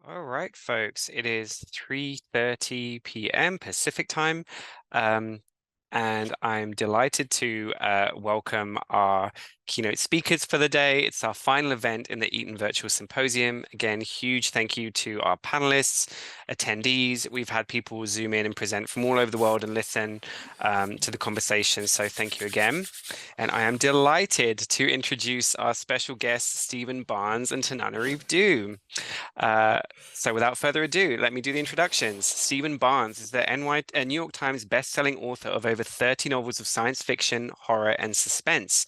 All right, folks, it is 3:30 p.m. Pacific time, um, and I'm delighted to welcome our keynote speakers for the day. It's our final event in the Eaton Virtual Symposium. Again, huge thank you to our panelists, attendees. We've had people Zoom in and present from all over the world and listen to the conversation, so thank you again. And I am delighted to introduce our special guest, Stephen Barnes and Tananarive Due. So without further ado, let me do the introductions. Stephen Barnes is the New York Times best-selling author of over 30 novels of science fiction, horror, and suspense.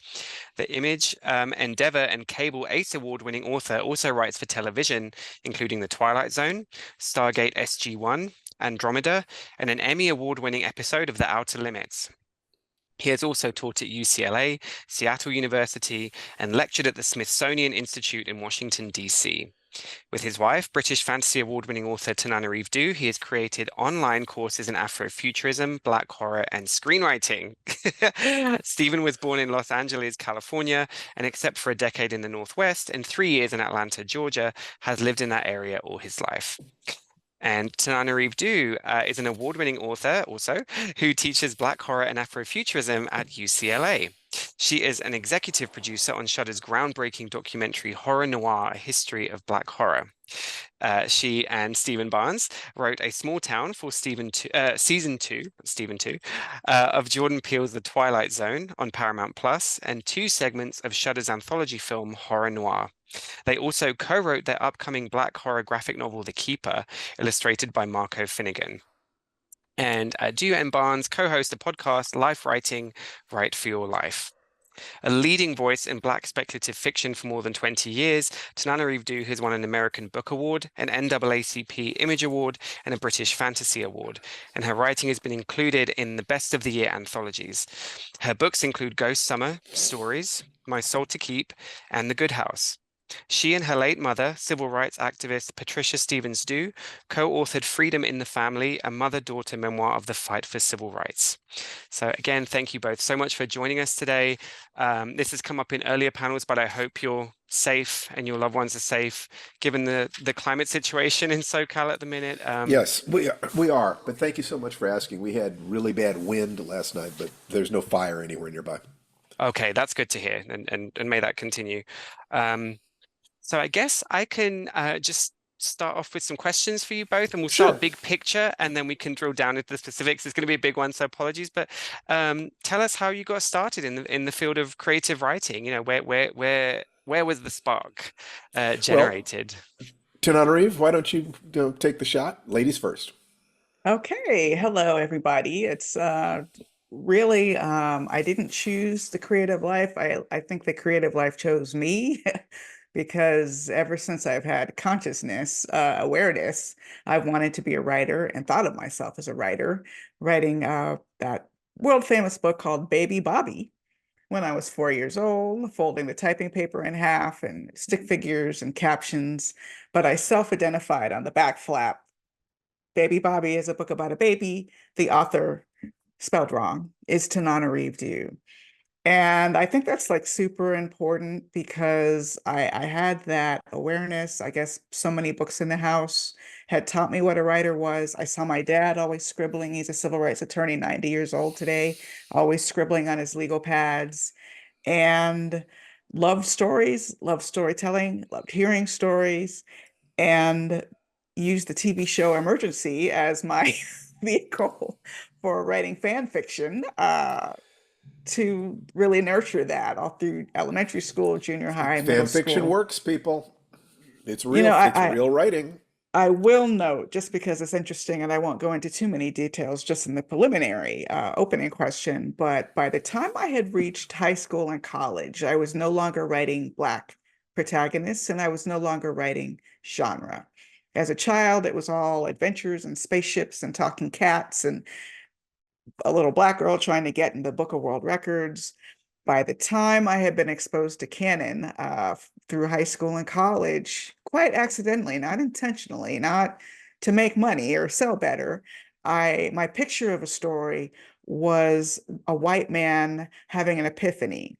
The Image, Endeavor, and Cable Ace Award-winning author also writes for television, including The Twilight Zone, Stargate SG-1, Andromeda, and an Emmy Award-winning episode of The Outer Limits. He has also taught at UCLA, Seattle University, and lectured at the Smithsonian Institute in Washington, D.C. With his wife, British Fantasy Award-winning author Tananarive Due, he has created online courses in Afrofuturism, Black horror, and screenwriting. Stephen was born in Los Angeles, California, and except for a decade in the Northwest and 3 years in Atlanta, Georgia, has lived in that area all his life. And Tananarive Due is an award-winning author also who teaches Black horror and Afrofuturism at UCLA. She is an executive producer on Shudder's groundbreaking documentary Horror Noir: A History of Black Horror. She and Stephen Barnes wrote A Small Town for season two of Jordan Peele's The Twilight Zone on Paramount Plus, and 2 segments of Shudder's anthology film Horror Noir. They also co-wrote their upcoming Black horror graphic novel The Keeper, illustrated by Marco Finnegan. And Due and Barnes co-host a podcast, Life Writing, Write for Your Life. A leading voice in Black speculative fiction for more than 20 years, Tananarive Due has won an American Book Award, an NAACP Image Award, and a British Fantasy Award, and her writing has been included in the Best of the Year anthologies. Her books include Ghost Summer, Stories, My Soul to Keep, and The Good House. She and her late mother, civil rights activist Patricia Stevens Due, co-authored Freedom in the Family, a mother-daughter memoir of the fight for civil rights. So again, thank you both so much for joining us today. This has come up in earlier panels, but I hope you're safe and your loved ones are safe, given the climate situation in SoCal at the minute. Yes, we are. But thank you so much for asking. We had really bad wind last night, but there's no fire anywhere nearby. Okay, that's good to hear, and may that continue. So I guess I can just start off with some questions for you both, and we'll start Sure. big picture, and then we can drill down into the specifics. It's going to be a big one, so apologies. But tell us how you got started in the field of creative writing. You know, where was the spark Well, generated? Tananarive, why don't you take the shot? Ladies first. Okay, hello everybody. It's really I didn't choose the creative life. I think the creative life chose me because ever since I've had consciousness, awareness, I've wanted to be a writer and thought of myself as a writer, writing that world famous book called Baby Bobby when I was 4 years old, folding the typing paper in half and stick figures and captions, but I self-identified on the back flap. Baby Bobby is a book about a baby. The author, spelled wrong, is Tananarive Due. And I think that's like super important because I had that awareness. I guess so many books in the house had taught me what a writer was. I saw my dad always scribbling. He's a civil rights attorney, 90 years old today, always scribbling on his legal pads, and loved stories, loved storytelling, loved hearing stories, and used the TV show Emergency as my vehicle for writing fan fiction to really nurture that all through elementary school, junior high, middle Fan fiction school. works, people. It's You real. know, It's I, I real writing. I will note, just because it's interesting, and I won't go into too many details just in the preliminary opening question, but by the time I had reached high school and college, I was no longer writing Black protagonists and I was no longer writing genre. As a child, it was all adventures and spaceships and talking cats and a little Black girl trying to get in the Book of World Records. By the time I had been exposed to canon through high school and college, quite accidentally, not intentionally, not to make money or sell better, my picture of a story was a white man having an epiphany.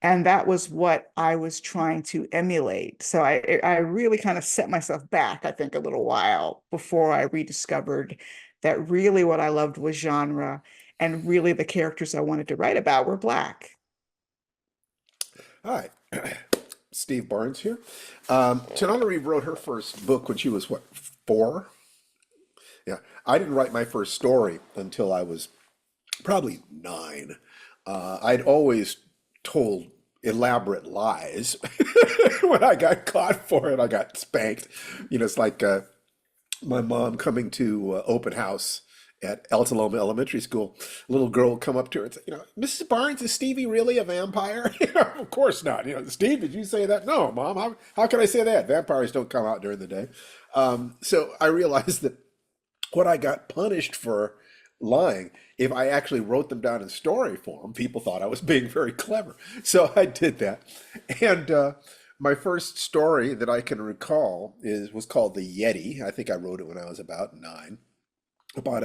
And that was what I was trying to emulate. So I really kind of set myself back, I think, a little while before I rediscovered that really what I loved was genre, and really the characters I wanted to write about were Black. Hi, Steve Barnes here. Tananarive wrote her first book when she was what, 4? Yeah, I didn't write my first story until I was probably 9. I'd always told elaborate lies. When I got caught for it, I got spanked. It's like my mom coming to open house at El Taloma Elementary School. A little girl would come up to her and say, Mrs. Barnes, is Stevie really a vampire? Of course not. Steve, did you say that? No, Mom. How can I say that? Vampires don't come out during the day. So I realized that what I got punished for lying, if I actually wrote them down in story form, people thought I was being very clever. So I did that. And my first story that I can recall was called The Yeti. I think I wrote it when I was about 9, about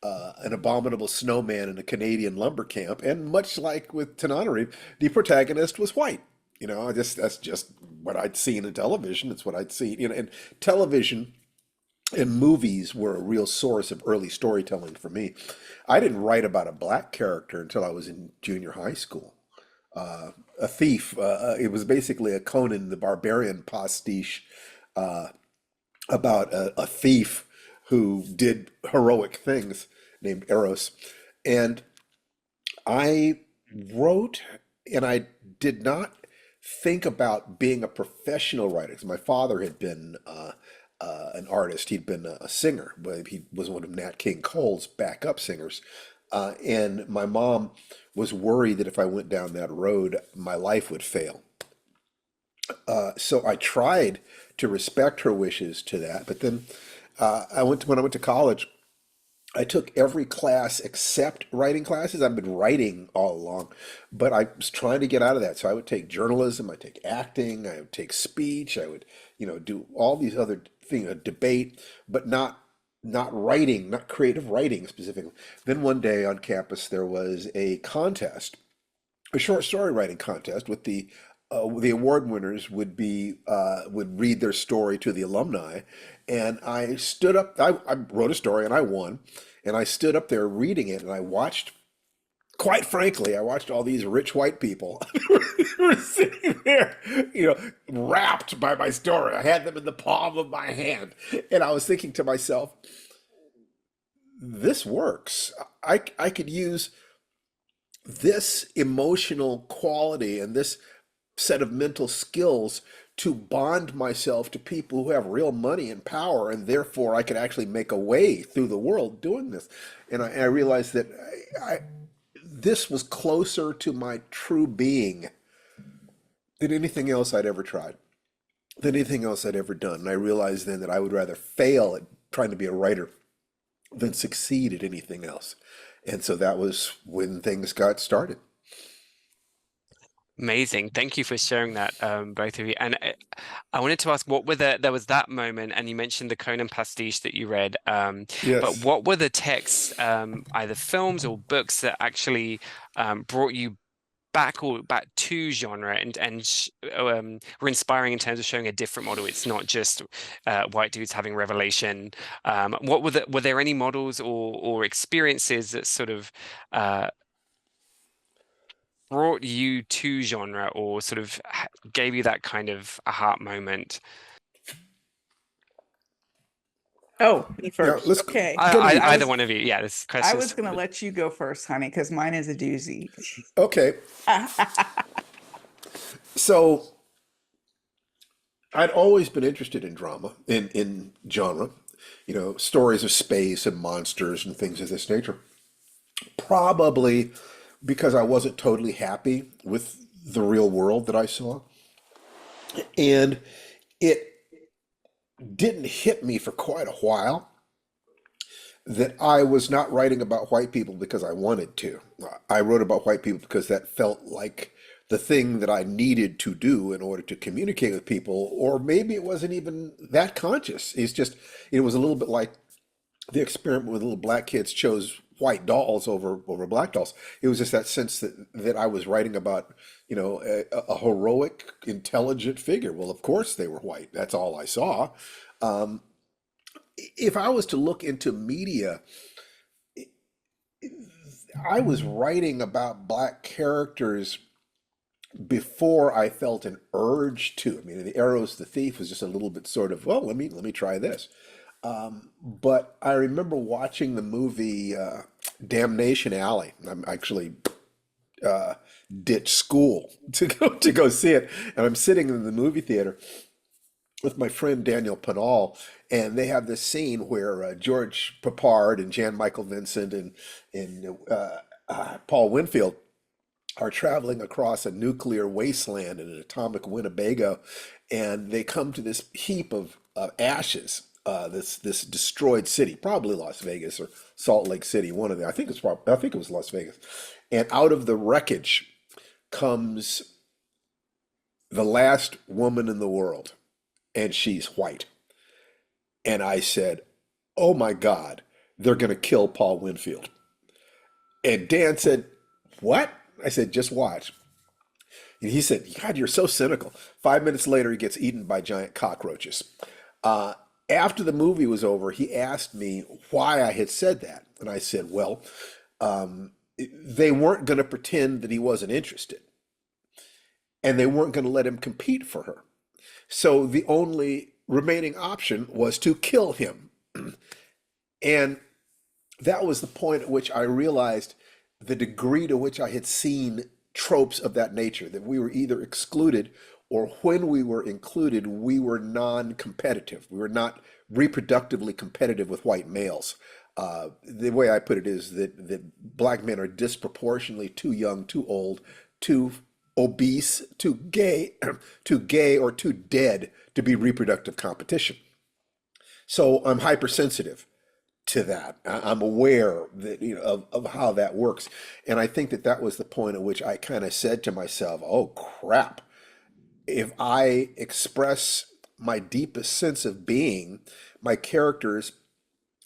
an abominable snowman in a Canadian lumber camp. And much like with Tananarive, the protagonist was white. That's just what I'd seen in television. It's what I'd seen. And television and movies were a real source of early storytelling for me. I didn't write about a Black character until I was in junior high school. A thief. It was basically a Conan the Barbarian pastiche about a thief who did heroic things named Eros. And I wrote, and I did not think about being a professional writer, because my father had been an artist. He'd been a singer, but he was one of Nat King Cole's backup singers. And my mom was worried that if I went down that road, my life would fail. So I tried to respect her wishes to that. But then when I went to college, I took every class except writing classes. I've been writing all along, but I was trying to get out of that. So I would take journalism, I'd take acting, I would take speech, I would, do all these other things, debate, but not writing, not creative writing specifically. Then one day on campus there was a contest, a short story writing contest with the award winners would read their story to the alumni, and I stood up. I wrote a story and I won, and I stood up there reading it, and I watched. Quite frankly, I watched all these rich white people who were sitting there, wrapped by my story. I had them in the palm of my hand, and I was thinking to myself, "This works. I could use this emotional quality and this set of mental skills to bond myself to people who have real money and power, and therefore I could actually make a way through the world doing this." And I realized that this was closer to my true being than anything else I'd ever tried, than anything else I'd ever done. And I realized then that I would rather fail at trying to be a writer than succeed at anything else. And so that was when things got started. Amazing. Thank you for sharing that, both of you. And I wanted to ask, what were there was that moment, and you mentioned the Conan pastiche that you read, but Yes. what were the texts, either films or books, that actually brought you back to genre, and were inspiring in terms of showing a different model? It's not just white dudes having revelation. What were there any models or experiences that sort of brought you to genre, or sort of gave you that kind of aha moment? Oh, me Yeah, first. let's Okay. go to you. I Either was one of you. Yeah, this I question's was gonna let you go first, honey, because mine is a doozy. Okay. So I'd always been interested in drama, in genre, stories of space and monsters and things of this nature. Probably because I wasn't totally happy with the real world that I saw. And it didn't hit me for quite a while that I was not writing about white people because I wanted to. I wrote about white people because that felt like the thing that I needed to do in order to communicate with people, or maybe it wasn't even that conscious. It was a little bit like the experiment with little black kids chose white dolls over black dolls. It was just that sense that I was writing about, a heroic, intelligent figure. Well, of course they were white. That's all I saw. Um, if I was to look into media, I was writing about black characters before I felt an urge to. I mean, the Arrows, the Thief was just a little bit sort of, well, let me try this. But I remember watching the movie Damnation Alley. I'm actually ditched school to go see it, and I'm sitting in the movie theater with my friend Daniel Pinal, and they have this scene where George Peppard and Jan Michael Vincent and Paul Winfield are traveling across a nuclear wasteland in an atomic Winnebago, and they come to this heap of ashes, this destroyed city, probably Las Vegas or Salt Lake City, one of them. I think it was Las Vegas, and out of the wreckage comes the last woman in the world, and she's white. And I said, "Oh my God, they're going to kill Paul Winfield." And Dan said, "What?" I said, "Just watch." And he said, "God, you're so cynical." 5 minutes later, he gets eaten by giant cockroaches. Uh, After the movie was over, he asked me why I had said that. And I said, well, they weren't going to pretend that he wasn't interested, and they weren't going to let him compete for her. So the only remaining option was to kill him. And that was the point at which I realized the degree to which I had seen tropes of that nature, that we were either excluded, or when we were included, we were non-competitive. We were not reproductively competitive with white males. The way I put it is that black men are disproportionately too young, too old, too obese, too gay, too gay or too dead to be reproductive competition. So I'm hypersensitive to that. I'm aware that, of how that works. And I think that that was the point at which I kind of said to myself, oh crap, if I express my deepest sense of being, my characters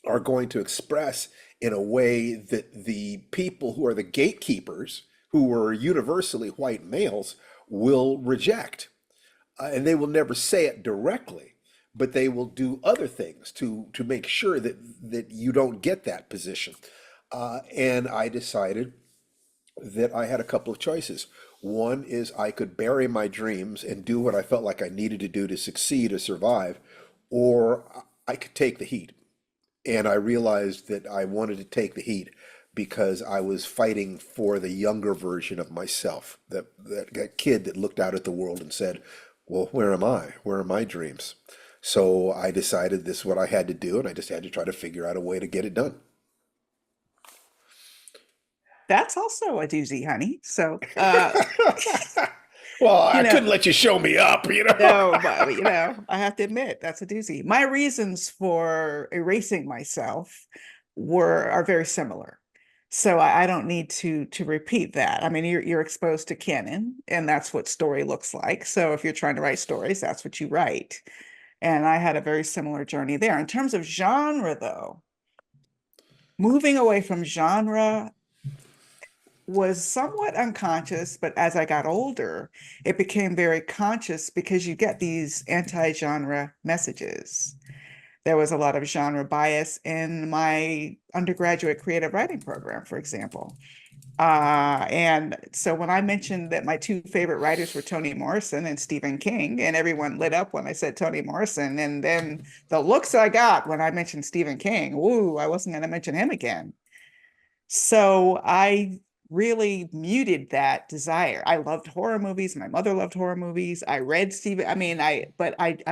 are going to express in a way that the people who are the gatekeepers, who were universally white males, will reject. And they will never say it directly, but they will do other things to make sure that you don't get that position. And I decided that I had a couple of choices. One is I could bury my dreams and do what I felt like I needed to do to succeed or survive, or I could take the heat. And I realized that I wanted to take the heat because I was fighting for the younger version of myself, that kid that looked out at the world and said, well, where am I? Where are my dreams? So I decided this is what I had to do, and I just had to try to figure out a way to get it done. That's also a doozy, honey. So, Well, you I couldn't know, let you show me up. no, but I have to admit that's a doozy. My reasons for erasing myself are very similar. So I don't need to repeat that. I mean, you're exposed to canon, and that's what story looks like. So if you're trying to write stories, that's what you write. And I had a very similar journey there. In terms of genre, though, moving away from genre was somewhat unconscious, but as I got older, it became very conscious because you get these anti-genre messages. There was a lot of genre bias in my undergraduate creative writing program, for example. And so when I mentioned that my two favorite writers were Toni Morrison and Stephen King, and everyone lit up when I said Toni Morrison, and then the looks I got when I mentioned Stephen King, woo, I wasn't going to mention him again. So I really muted that desire. I loved horror movies. My mother loved horror movies. I read Stephen, I mean, I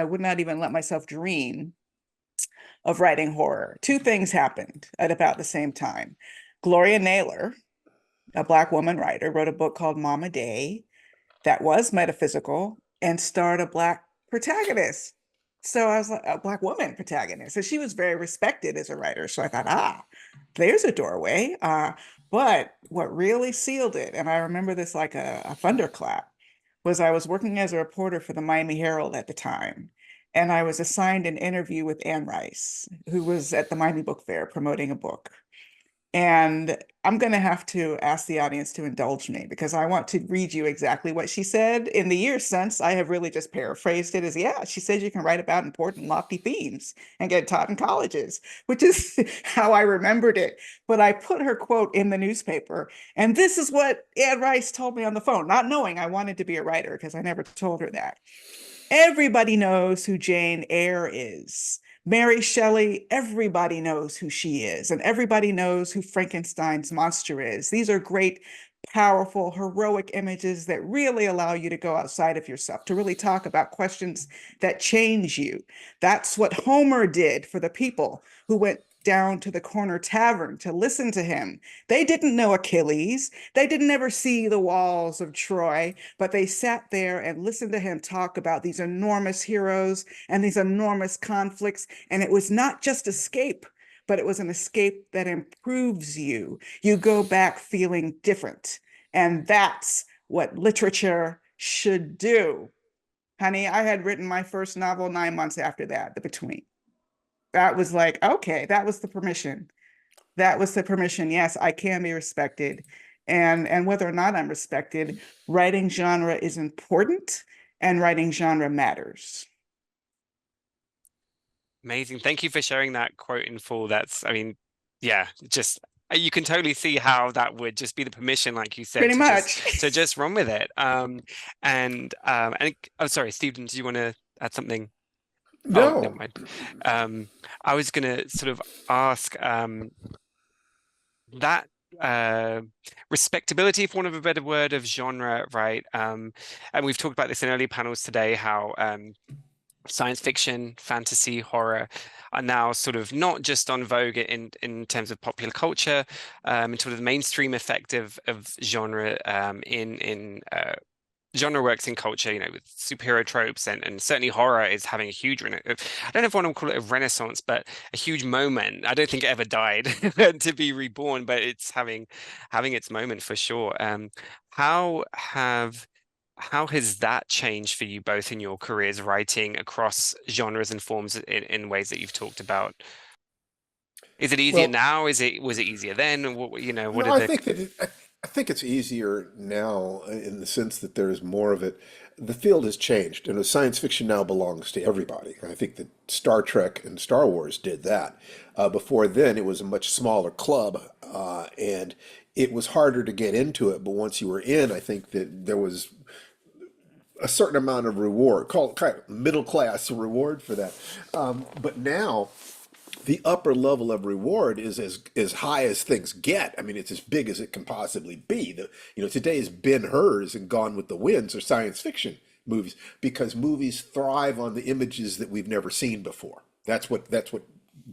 would not even let myself dream of writing horror. Two things happened at about the same time. Gloria Naylor, a Black woman writer, wrote a book called Mama Day that was metaphysical and starred a Black protagonist. So I was like, a Black woman protagonist. And she was very respected as a writer. So I thought, there's a doorway. But what really sealed it, and I remember this like a thunderclap, was I was working as a reporter for the Miami Herald at the time. And I was assigned an interview with Anne Rice, who was at the Miami Book Fair promoting a book. And I'm going to have to ask the audience to indulge me because I want to read you exactly what she said. In the years since, I have really just paraphrased it as, yeah, she says you can write about important, lofty themes and get taught in colleges, which is how I remembered it. But I put her quote in the newspaper. And this is what Anne Rice told me on the phone, not knowing I wanted to be a writer because I never told her that. Everybody knows who Jane Eyre is. Mary Shelley, everybody knows who she is, and everybody knows who Frankenstein's monster is. These are great, powerful, heroic images that really allow you to go outside of yourself, to really talk about questions that change you. That's what Homer did for the people who went down to the corner tavern to listen to him. They didn't know Achilles. They didn't ever see the walls of Troy, but they sat there and listened to him talk about these enormous heroes and these enormous conflicts. And it was not just escape, but it was an escape that improves you. You go back feeling different. And that's what literature should do. Honey, I had written my first novel 9 months after that, The Between. That was like, okay, that was the permission. That was the permission. Yes, I can be respected. And whether or not I'm respected, writing genre is important and writing genre matters. Amazing. Thank you for sharing that quote in full. That's, I mean, yeah, just you can totally see how that would just be the permission, like you said, Pretty much. to just run with it. And oh, sorry, Stephen, do you want to add something? Oh, never No. mind. I was gonna sort of ask that respectability, for want of a better word, of genre, right? And we've talked about this in early panels today, how science fiction, fantasy, horror are now sort of not just on vogue in terms of popular culture, and sort of the mainstream effect of genre in genre works in culture, you know, with superhero tropes, and certainly horror is having a huge, I don't know if one would call it a renaissance, but a huge moment. I don't think it ever died to be reborn, but it's having its moment for sure. How have how has that changed for you both in your careers writing across genres and forms in ways that you've talked about? Is it easier Well, now? Was it easier then? What no, are I the think that I think it's easier now in the sense that there's more of it. The field has changed, and science fiction now belongs to everybody. I think that Star Trek and Star Wars did that. Before then, it was a much smaller club, and it was harder to get into it. But once you were in, I think that there was a certain amount of reward, called kind of middle class reward for that. But now the upper level of reward is as high as things get. I mean, it's as big as it can possibly be. Today's Ben-Hurs and Gone with the Winds are science fiction movies because movies thrive on the images that we've never seen before. That's what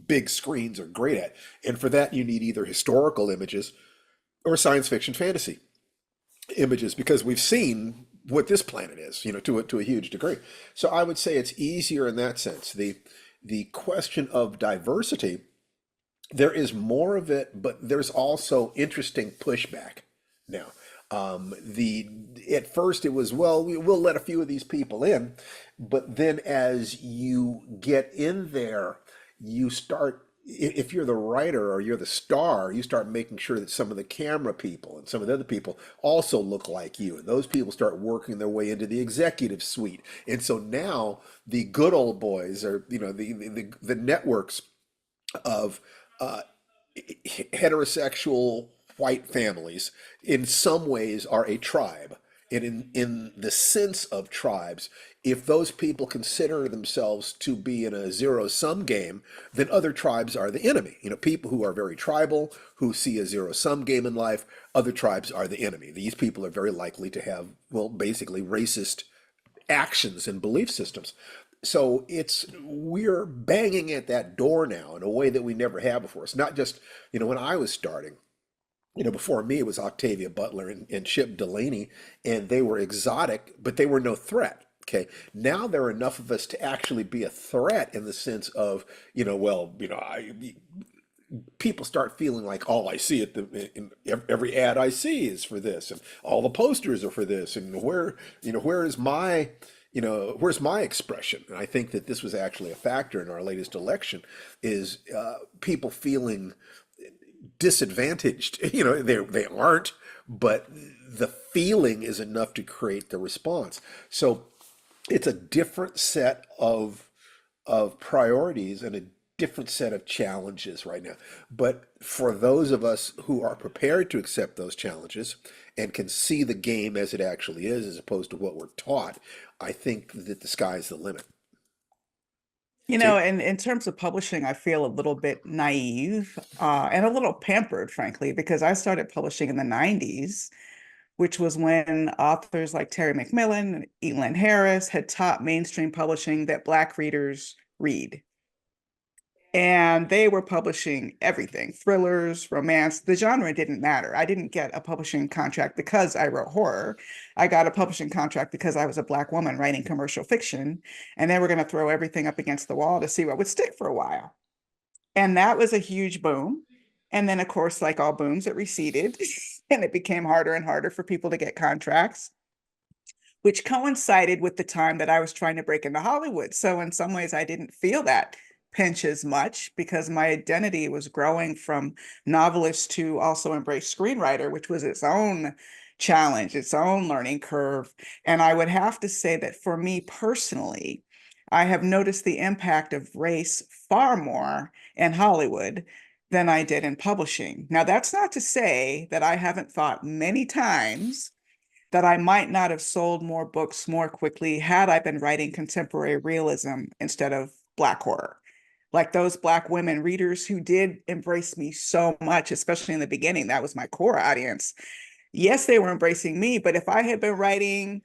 big screens are great at. And for that, you need either historical images or science fiction fantasy images because we've seen what this planet is, to a huge degree. So I would say it's easier in that sense. The question of diversity, there is more of it, but there's also interesting pushback now. The At first it was, well, we'll let a few of these people in, but then as you get in there, you start, if you're the writer or you're the star, you start making sure that some of the camera people and some of the other people also look like you. And those people start working their way into the executive suite. And so now the good old boys are, the networks of uh, heterosexual white families in some ways are a tribe. And in the sense of tribes, if those people consider themselves to be in a zero-sum game, then other tribes are the enemy. People who are very tribal, who see a zero-sum game in life, other tribes are the enemy. These people are very likely to have, well, basically racist actions and belief systems. So we're banging at that door now in a way that we never have before. It's not just, when I was starting, before me, it was Octavia Butler and Chip Delaney, and they were exotic, but they were no threat. Okay. Now there are enough of us to actually be a threat in the sense of, people start feeling like all I see in every ad I see is for this, and all the posters are for this, and where's my expression? And I think that this was actually a factor in our latest election, is people feeling disadvantaged. You know, they aren't, but the feeling is enough to create the response. So it's a different set of priorities and a different set of challenges right now. But for those of us who are prepared to accept those challenges and can see the game as it actually is, as opposed to what we're taught, I think that the sky's the limit. You know, Steve? and in terms of publishing, I feel a little bit naive and a little pampered, frankly, because I started publishing in the 90s, which was when authors like Terry McMillan and Elin Harris had taught mainstream publishing that Black readers read. And they were publishing everything, thrillers, romance. The genre didn't matter. I didn't get a publishing contract because I wrote horror. I got a publishing contract because I was a Black woman writing commercial fiction. And they were going to throw everything up against the wall to see what would stick for a while. And that was a huge boom. And then, of course, like all booms, it receded and it became harder and harder for people to get contracts, which coincided with the time that I was trying to break into Hollywood. So in some ways, I didn't feel that pinch as much because my identity was growing from novelist to also embrace screenwriter, which was its own challenge, its own learning curve. And I would have to say that for me personally, I have noticed the impact of race far more in Hollywood than I did in publishing. Now, that's not to say that I haven't thought many times that I might not have sold more books more quickly had I been writing contemporary realism instead of Black horror. Like those Black women readers who did embrace me so much, especially in the beginning, that was my core audience. Yes, they were embracing me, but if I had been writing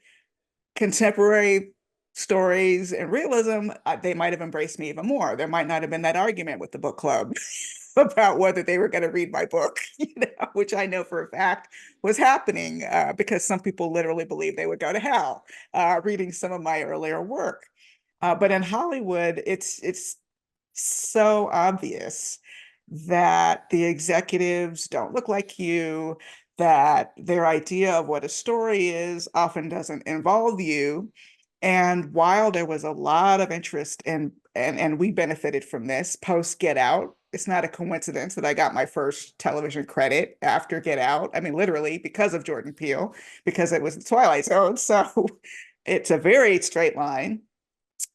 contemporary stories and realism, they might have embraced me even more. There might not have been that argument with the book club about whether they were going to read my book, which I know for a fact was happening because some people literally believe they would go to hell reading some of my earlier work. But in Hollywood, it's so obvious that the executives don't look like you, that their idea of what a story is often doesn't involve you. And while there was a lot of interest in, and we benefited from this post Get Out, it's not a coincidence that I got my first television credit after Get Out. I mean, literally because of Jordan Peele, because it was the Twilight Zone. So it's a very straight line.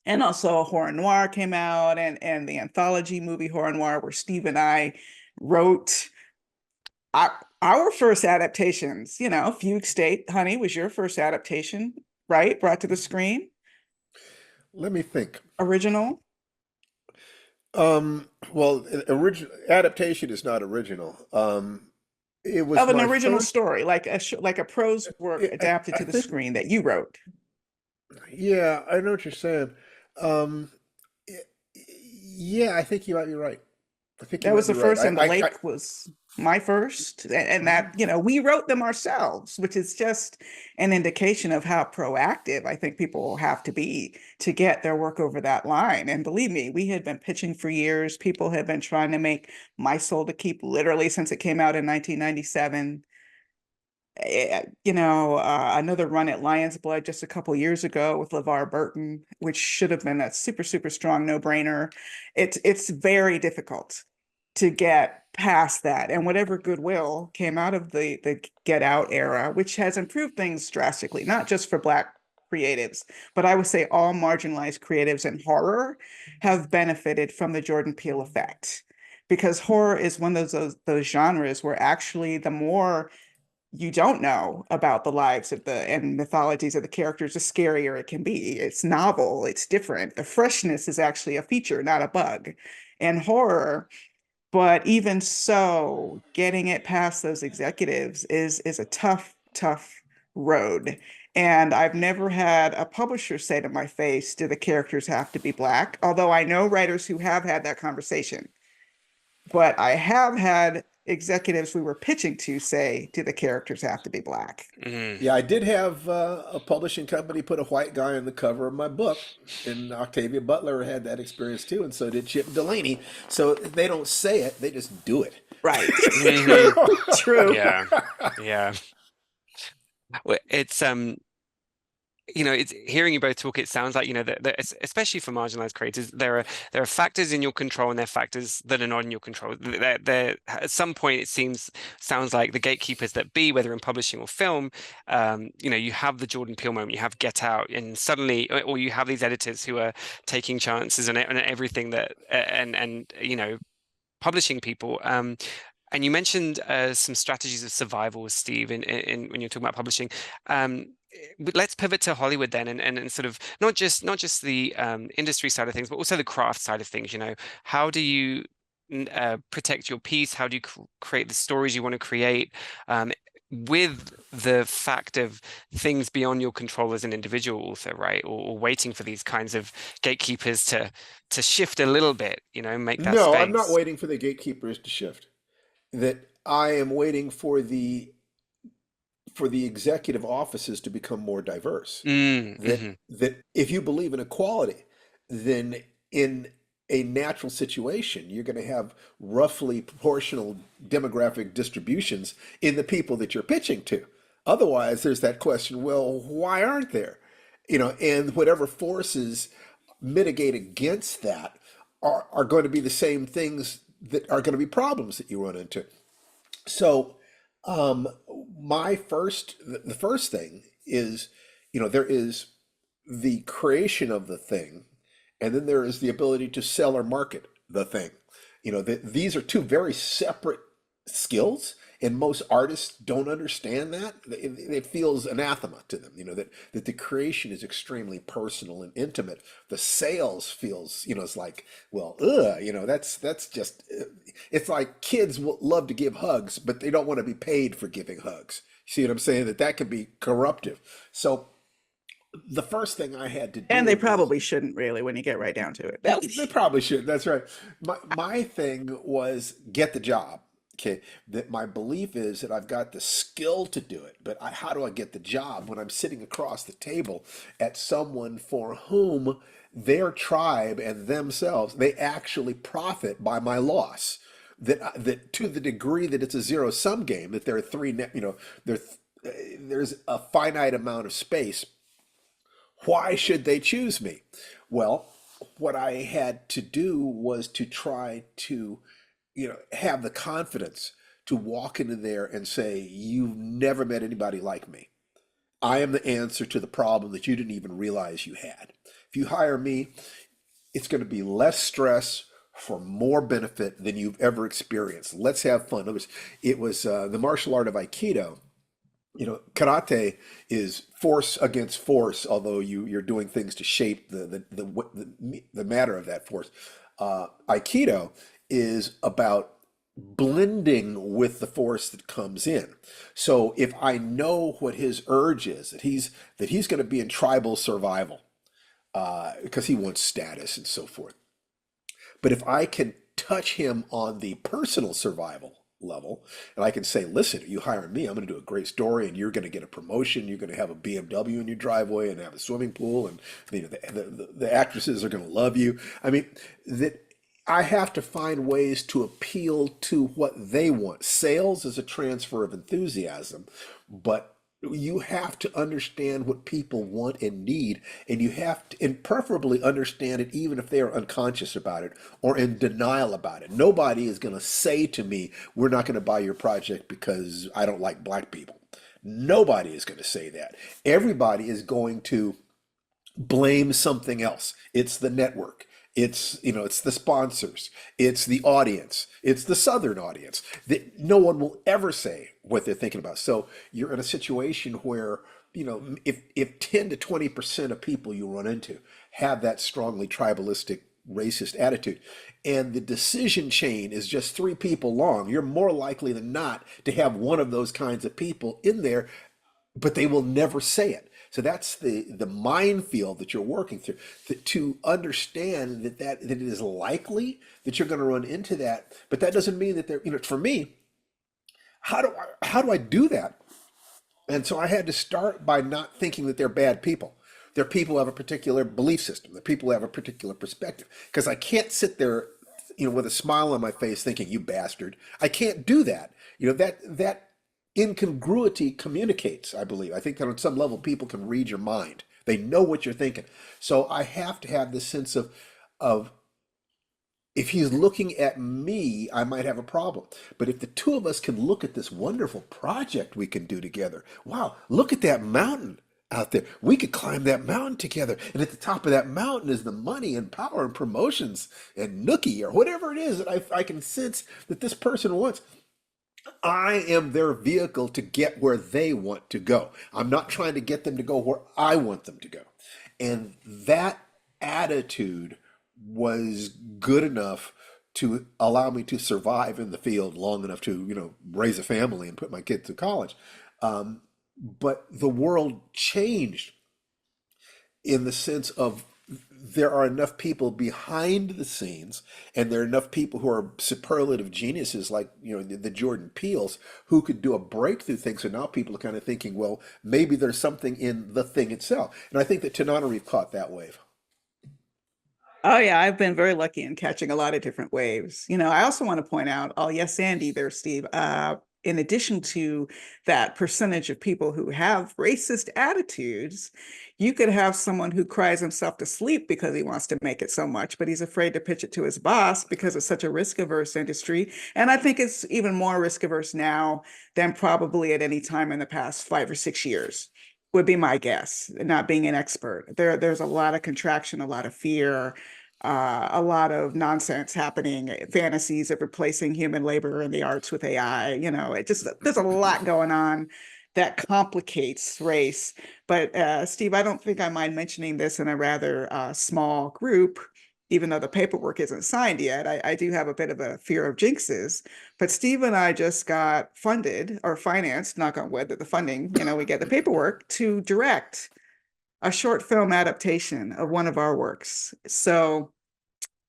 And also Horror Noir came out and the anthology movie Horror Noir, where Steve and I wrote our first adaptations. You know, Fugue State, honey, was your first adaptation, right? Brought to the screen, Let me think. original Well, original adaptation is not original. It was of an my original first. story, like a prose work adapted I to the think, screen that you wrote. yeah, I know what you're saying. Um, y- yeah, I think you might be right. I think you That might was be the right. first, and The I Lake was my first. And that, mhm. we wrote them ourselves, which is just an indication of how proactive I think people have to be to get their work over that line. And believe me, we had been pitching for years. People had been trying to make My Soul to Keep literally since it came out in 1997. Another run at Lion's Blood just a couple years ago with LeVar Burton, which should have been a super, super strong no-brainer. It's very difficult to get past that. And whatever goodwill came out of the Get Out era, which has improved things drastically, not just for Black creatives, but I would say all marginalized creatives in horror have benefited from the Jordan Peele effect. Because horror is one of those genres where actually the more you don't know about the lives of the and mythologies of the characters, the scarier it can be. It's novel, it's different. The freshness is actually a feature, not a bug. And horror, but even so, getting it past those executives is a tough, tough road. And I've never had a publisher say to my face, do the characters have to be Black? Although I know writers who have had that conversation. But I have had executives we were pitching to say, do the characters have to be Black? Mm. Yeah, I did have a publishing company put a white guy on the cover of my book, and Octavia Butler had that experience too, and so did Chip Delaney. So they don't say it; they just do it. Right. Hmm. True. True. Yeah. Yeah. Well, it's hearing you both talk, it sounds like, that especially for marginalized creators, there are factors in your control and there are factors that are not in your control. At some point, sounds like the gatekeepers that be, whether in publishing or film, you have the Jordan Peele moment, you have Get Out, and suddenly, or you have these editors who are taking chances and everything that, and publishing people. And you mentioned some strategies of survival, Steve, in when you're talking about publishing. But let's pivot to Hollywood then, and sort of not just the industry side of things, but also the craft side of things. How do you protect your piece? How do you create the stories you want to create? With the fact of things beyond your control as an individual author, right? Or waiting for these kinds of gatekeepers to shift a little bit, make that No, I'm not space. waiting for the gatekeepers to shift. That I am waiting for the executive offices to become more diverse. That Mhm. that if you believe in equality, then in a natural situation, you're going to have roughly proportional demographic distributions in the people that you're pitching to. Otherwise, there's that question, well, why aren't there? And whatever forces mitigate against that are going to be the same things that are going to be problems that you run into. So, um, the first thing is, there is the creation of the thing, and then there is the ability to sell or market the thing. These are two very separate skills, and most artists don't understand that. It feels anathema to them, that the creation is extremely personal and intimate. The sales feels, it's like, well, that's just, it's like kids love to give hugs, but they don't want to be paid for giving hugs. See what I'm saying? That can be corruptive. So the first thing I had to And do they was, probably shouldn't really when you get right down to it. they probably should. That's right. My thing was get the job. Okay, that my belief is that I've got the skill to do it, but how do I get the job when I'm sitting across the table at someone for whom their tribe and themselves, they actually profit by my loss? That to the degree that it's a zero sum game, that there are three net, there there's a finite amount of space. Why should they choose me? Well, what I had to do was to try to, have the confidence to walk into there and say, you've never met anybody like me. I am the answer to the problem that you didn't even realize you had. If you hire me, it's going to be less stress for more benefit than you've ever experienced. Let's have fun. It was the martial art of Aikido. Karate is force against force, although you're doing things to shape the matter of that force. Aikido is about blending with the force that comes in. So if I know what his urge is, that he's going to be in tribal survival, because he wants status and so forth. But if I can touch him on the personal survival level, and I can say, listen, you hire me, I'm going to do a great story, and you're going to get a promotion, you're going to have a BMW in your driveway, and have a swimming pool, and the actresses are going to love you. I mean, that I have to find ways to appeal to what they want. Sales is a transfer of enthusiasm, but you have to understand what people want and need, and you have to, and preferably understand it even if they are unconscious about it or in denial about it. Nobody is going to say to me, we're not going to buy your project because I don't like black people. Nobody is going to say that. Everybody is going to blame something else. It's the network. It's the sponsors. It's the audience. It's the Southern audience. That no one will ever say what they're thinking about. So you're in a situation where, if 10 to 20% of people you run into have that strongly tribalistic racist attitude, and the decision chain is just three people long, you're more likely than not to have one of those kinds of people in there, but they will never say it. So that's the minefield that you're working through, to understand that it is likely that you're going to run into that, but that doesn't mean that they're, for me, how do I do that? And so I had to start by not thinking that they're bad people. They're people who have a particular belief system. They're people who have a particular perspective. Because I can't sit there, with a smile on my face thinking, you bastard. I can't do that. That incongruity communicates, I believe. I think that on some level people can read your mind They know what you're thinking. So I have to have this sense of if he's looking at me, I might have a problem. But if the two of us can look at this wonderful project we can do together, wow, look at that mountain out there. We could climb that mountain together. And at the top of that mountain is the money and power and promotions and nookie or whatever it is that I can sense that this person wants. I am their vehicle to get where they want to go. I'm not trying to get them to go where I want them to go. And that attitude was good enough to allow me to survive in the field long enough to, raise a family and put my kids to college. But the world changed in the sense of there are enough people behind the scenes and there are enough people who are superlative geniuses like the Jordan Peels who could do a breakthrough thing. So now people are kind of thinking, well, maybe there's something in the thing itself. And I think that Tananarive caught that wave. Oh yeah, I've been very lucky in catching a lot of different waves. I also want to point out, oh yes, Sandy there, Steve. In addition to that percentage of people who have racist attitudes, you could have someone who cries himself to sleep because he wants to make it so much, but he's afraid to pitch it to his boss because it's such a risk-averse industry. And I think it's even more risk-averse now than probably at any time in the past 5 or 6 years, would be my guess, not being an expert. There's a lot of contraction, a lot of fear, a lot of nonsense happening, fantasies of replacing human labor in the arts with AI. There's a lot going on that complicates race. But Steve, I don't think I mind mentioning this in a rather small group, even though the paperwork isn't signed yet. I do have a bit of a fear of jinxes. But Steve and I just got funded or financed, knock on wood, that the funding, we get the paperwork to direct a short film adaptation of one of our works. So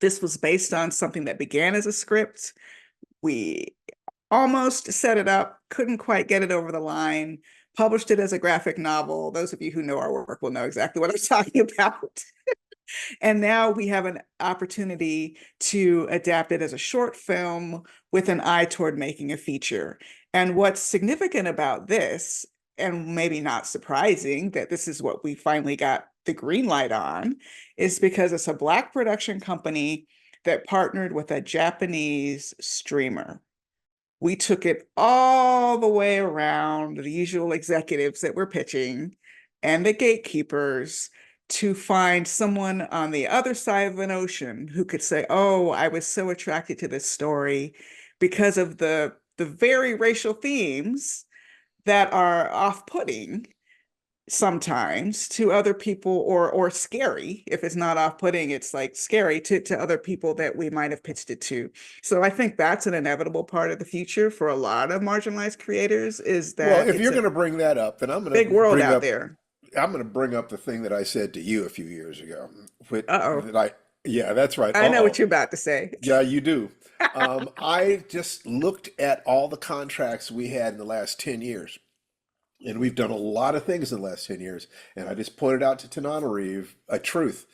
this was based on something that began as a script. We almost set it up, couldn't quite get it over the line, published it as a graphic novel. Those of you who know our work will know exactly what I'm talking about. And now we have an opportunity to adapt it as a short film with an eye toward making a feature. And what's significant about this, and maybe not surprising that this is what we finally got the green light on, is because it's a Black production company that partnered with a Japanese streamer. We took it all the way around the usual executives that we're pitching and the gatekeepers to find someone on the other side of an ocean who could say, oh, I was so attracted to this story because of the very racial themes that are off-putting sometimes to other people, or scary. If it's not off-putting, it's like scary to other people that we might have pitched it to. So I think that's an inevitable part of the future for a lot of marginalized creators, is Well, that if it's you're a going to bring that up, then big world out there. I'm going to bring up the thing that I said to you a few years ago. Uh-oh. Yeah, that's right. I know what you're about to say. Yeah, you do. I just looked at all the contracts we had in the last 10 years. And we've done a lot of things in the last 10 years. And I just pointed out to Tananarive a truth.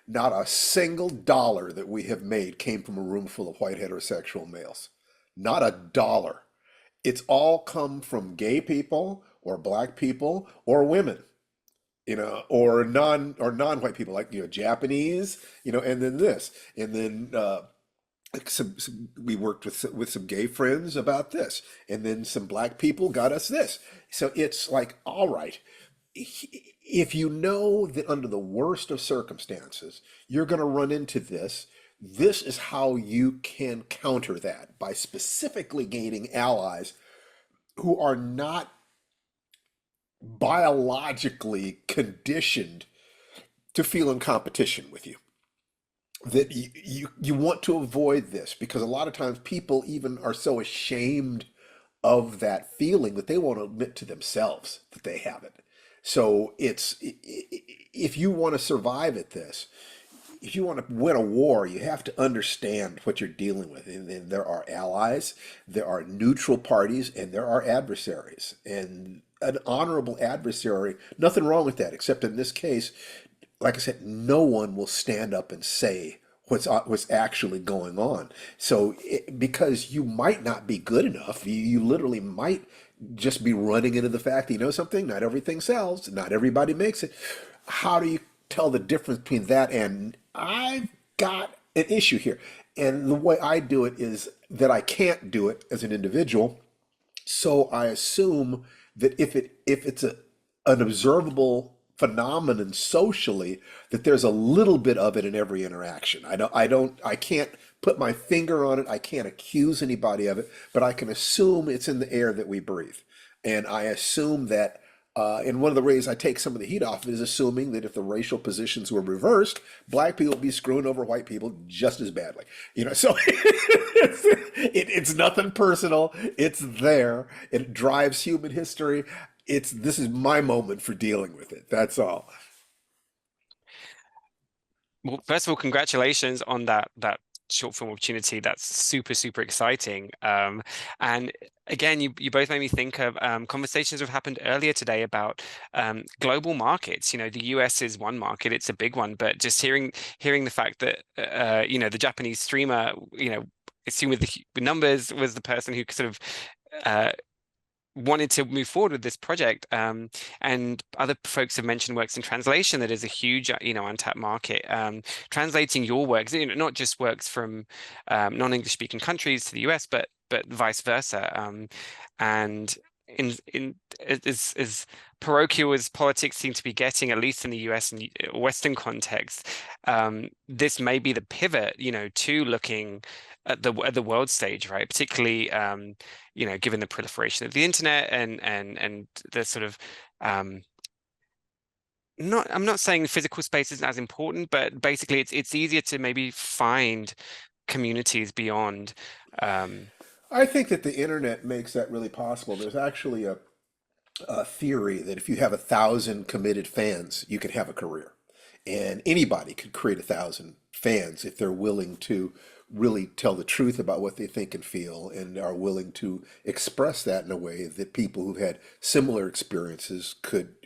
Not a single dollar that we have made came from a room full of white heterosexual males. Not a dollar. It's all come from gay people or black people or women, or non-white people, like, Japanese, and then this. And then we worked with some gay friends about this, and then some black people got us this. So it's like, all right, if you know that under the worst of circumstances you're going to run into this, this is how you can counter that by specifically gaining allies who are not biologically conditioned to feel in competition with you. That you want to avoid this, because a lot of times people even are so ashamed of that feeling that they won't admit to themselves that they have it. So if you want to survive at this, if you want to win a war, you have to understand what you're dealing with. And there are allies, there are neutral parties, and there are adversaries. And an honorable adversary, nothing wrong with that, except in this case, like I said, no one will stand up and say what's actually going on. So because you might not be good enough, you literally might just be running into the fact that, something, not everything sells, not everybody makes it. how do you tell the difference between that and I've got an issue here? And the way I do it is that I can't do it as an individual, so I assume that if it's an observable phenomenon socially, that there's a little bit of it in every interaction. I can't put my finger on it. I can't accuse anybody of it, but I can assume it's in the air that we breathe. And I assume that, and one of the ways I take some of the heat off is assuming that if the racial positions were reversed, black people would be screwing over white people just as badly. So it's nothing personal. It's there. It drives human history. This is my moment for dealing with it. That's all. Well, first of all, congratulations on that short film opportunity. That's super, super exciting. And again, you both made me think of conversations that have happened earlier today about global markets. The US is one market, it's a big one, but just hearing the fact that the Japanese streamer, assume with the numbers, was the person who sort of wanted to move forward with this project, and other folks have mentioned works in translation. That is a huge untapped market. Translating your works, not just works from non-English speaking countries to the US, but vice versa. And in as parochial as politics seem to be getting, at least in the US and Western context, this may be the pivot, to looking at the world stage, right? Particularly, given the proliferation of the internet and the sort of I'm not saying the physical space isn't as important, but basically it's easier to maybe find communities beyond. I think that the internet makes that really possible. There's actually a theory that if you have 1,000 committed fans, you can have a career. And anybody could create 1,000 fans if they're willing to really tell the truth about what they think and feel and are willing to express that in a way that people who've had similar experiences could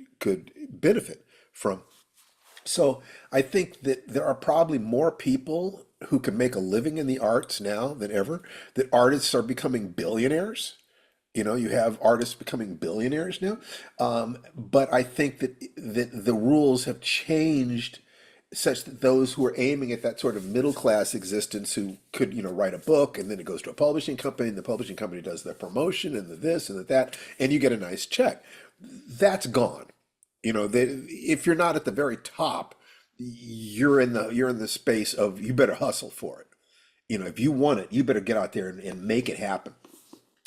benefit from. So I think that there are probably more people who can make a living in the arts now than ever, that artists are becoming billionaires. You have artists becoming billionaires now. But I think that the rules have changed such that those who are aiming at that sort of middle class existence, who could, write a book and then it goes to a publishing company and the publishing company does the promotion and the this and the that, and you get a nice check. That's gone. If you're not at the very top, you're in the space of, you better hustle for it. If you want it, you better get out there and make it happen.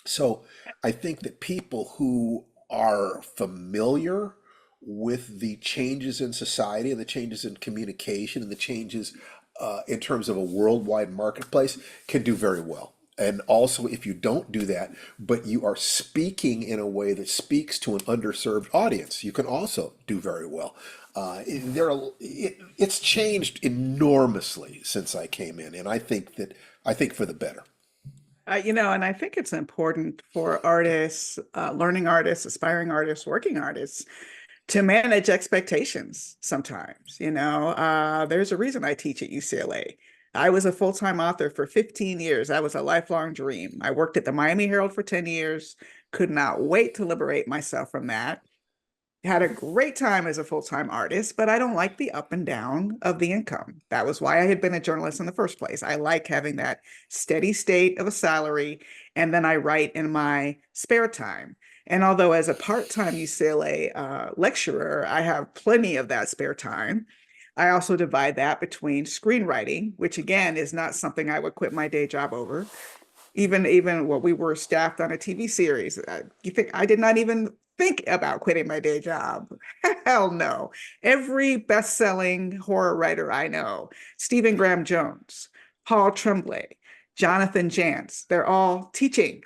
So I think that people who are familiar with the changes in society and the changes in communication and the changes in terms of a worldwide marketplace can do very well. And also, if you don't do that, but you are speaking in a way that speaks to an underserved audience, you can also do very well. It's changed enormously since I came in, and I think for the better. And I think it's important for artists, learning artists, aspiring artists, working artists, to manage expectations sometimes. There's a reason I teach at UCLA. I was a full-time author for 15 years. That was a lifelong dream. I worked at the Miami Herald for 10 years, could not wait to liberate myself from that. Had a great time as a full-time artist, but I don't like the up and down of the income. That was why I had been a journalist in the first place. I like having that steady state of a salary, and then I write in my spare time. And although as a part-time UCLA lecturer, I have plenty of that spare time, I also divide that between screenwriting, which again is not something I would quit my day job over. Even we were staffed on a TV series. You think I did not even think about quitting my day job? Hell no. Every best-selling horror writer I know, Stephen Graham Jones, Paul Tremblay, Jonathan Jantz, they're all teaching.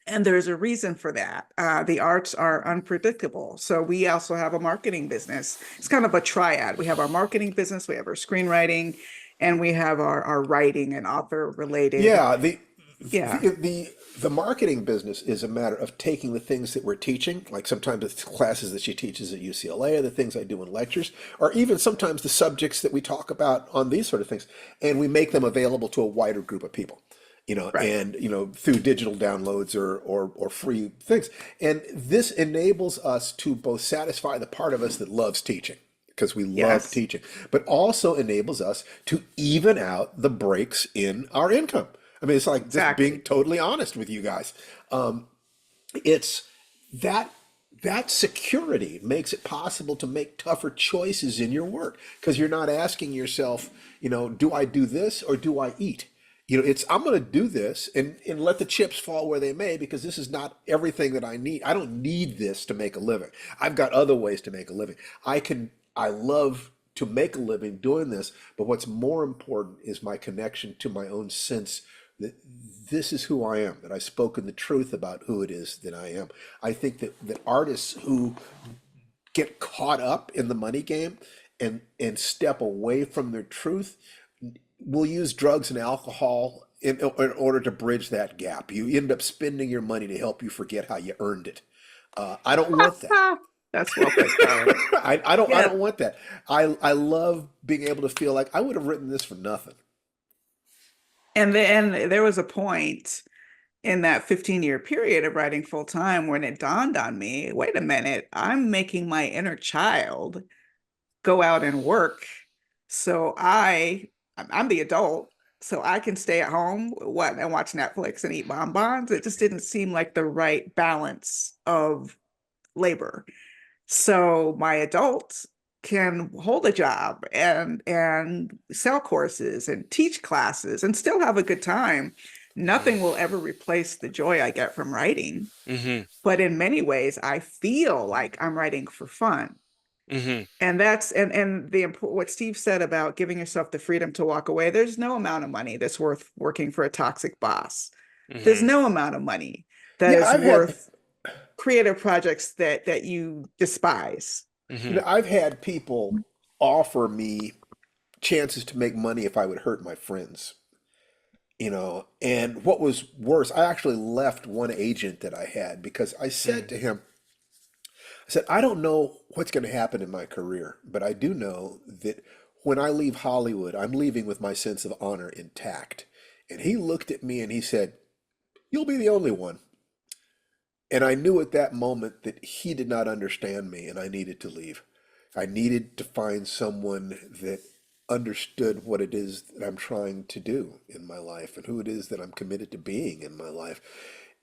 And there's a reason for that. The arts are unpredictable. So we also have a marketing business. It's kind of a triad. We have our marketing business, we have our screenwriting, and we have our writing and author related. Yeah, Yeah. the marketing business is a matter of taking the things that we're teaching, like sometimes it's classes that she teaches at UCLA, or the things I do in lectures, or even sometimes the subjects that we talk about on these sort of things, and we make them available to a wider group of people. Right. And through digital downloads or free things. And this enables us to both satisfy the part of us that loves teaching, because we love Yes, teaching, but also enables us to even out the breaks in our income. I mean, it's like just being exactly. totally honest with you guys. It's that that security makes it possible to make tougher choices in your work because you're not asking yourself, do I do this or do I eat? It's I'm going to do this and let the chips fall where they may because this is not everything that I need. I don't need this to make a living. I've got other ways to make a living. I love to make a living doing this, but what's more important is my connection to my own sense that this is who I am, that I've spoken the truth about who it is that I am. I think that artists who get caught up in the money game and step away from their truth will use drugs and alcohol in order to bridge that gap. You end up spending your money to help you forget how you earned it. I don't want that. That's well put, Colin. I Yeah, don't want that. I love being able to feel like I would have written this for nothing. and then there was a point in that 15-year period of writing full time when it dawned on me, wait a minute, I'm making my inner child go out and work. So I'm the adult, so I can stay at home, and watch Netflix and eat bonbons. It just didn't seem like the right balance of labor. So my adult can hold a job and sell courses and teach classes and still have a good time. Nothing will ever replace the joy I get from writing. Hmm. But in many ways, I feel like I'm writing for fun. Hmm. And that's and the what Steve said about giving yourself the freedom to walk away. There's no amount of money that's worth working for a toxic boss. There's Hmm. no amount of money that Yeah, is worth creative projects that you despise. Hmm. I've had people offer me chances to make money if I would hurt my friends. And what was worse, I actually left one agent that I had because I said to him, I said, I don't know what's going to happen in my career, but I do know that when I leave Hollywood, I'm leaving with my sense of honor intact. And he looked at me and he said, you'll be the only one. And I knew at that moment that he did not understand me and I needed to leave. I needed to find someone that understood what it is that I'm trying to do in my life and who it is that I'm committed to being in my life.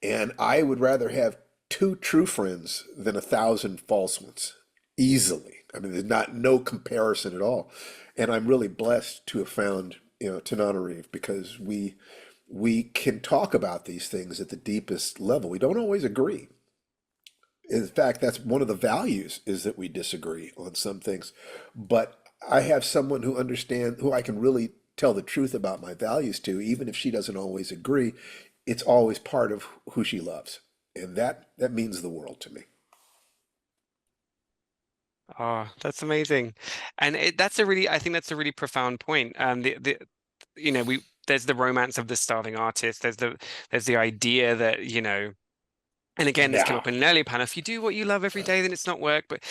And I would rather have two true friends than 1,000 false ones, easily. I mean, there's not no comparison at all. And I'm really blessed to have found, Tananarive because we can talk about these things at the deepest level. We don't always agree. In fact, that's one of the values is that we disagree on some things. But I have someone who I can really tell the truth about my values to, even if she doesn't always agree. It's always part of who she loves. And that means the world to me. Oh, that's amazing. And I think that's a really profound point. We there's the romance of the starving artist. There's the idea that, and again, this came Yeah. up in an earlier panel. If you do what you love every day, then it's not work. But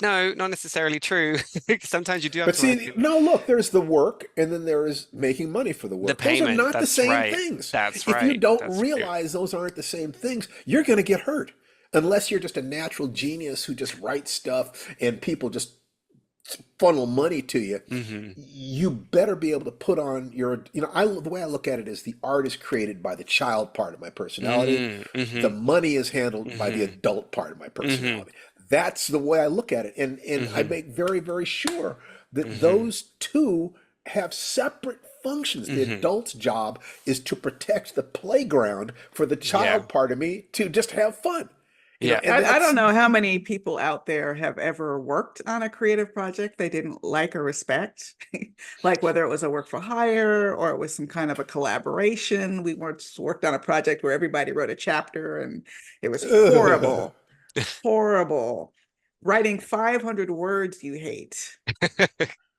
no, not necessarily true. Sometimes you do have But to work see, no, look, there's the work and then there is making money for the the work. Those are payment. not the That's same right. things. That's If you right. don't That's true. realize those aren't the same things, you're going to get hurt. Unless you're just a natural genius who just writes stuff and people just funnel money to you, Hmm. you better be able to put on the way I look at it is the art is created by the child part of my personality. Hmm. The Hmm. money is handled by the Hmm. adult part of my Hmm. personality. That's the way I look at it. And I Hmm. make very, very sure that Hmm. those two have separate functions. The Hmm. adult's job is to protect the playground for the Yeah. child part of me to just have fun. Yeah. And I don't that's know how many people out there have ever worked on a creative project they didn't like or respect, like whether it was a work for hire or it was some kind of a collaboration. We once worked on a project where everybody wrote a chapter and it was ugh. horrible, horrible. Writing 500 words you hate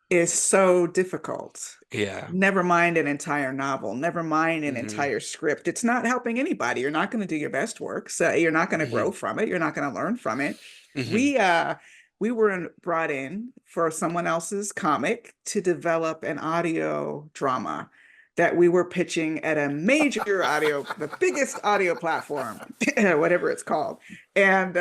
is so difficult. Yeah. Never mind an entire novel, never mind an Hmm. entire script. It's not helping anybody. You're not going to do your best work. So you're not going to Hmm. grow from it. You're not going to learn from it. Hmm. We were brought in for someone else's comic to develop an audio drama that we were pitching at a major the biggest audio platform, whatever it's called. And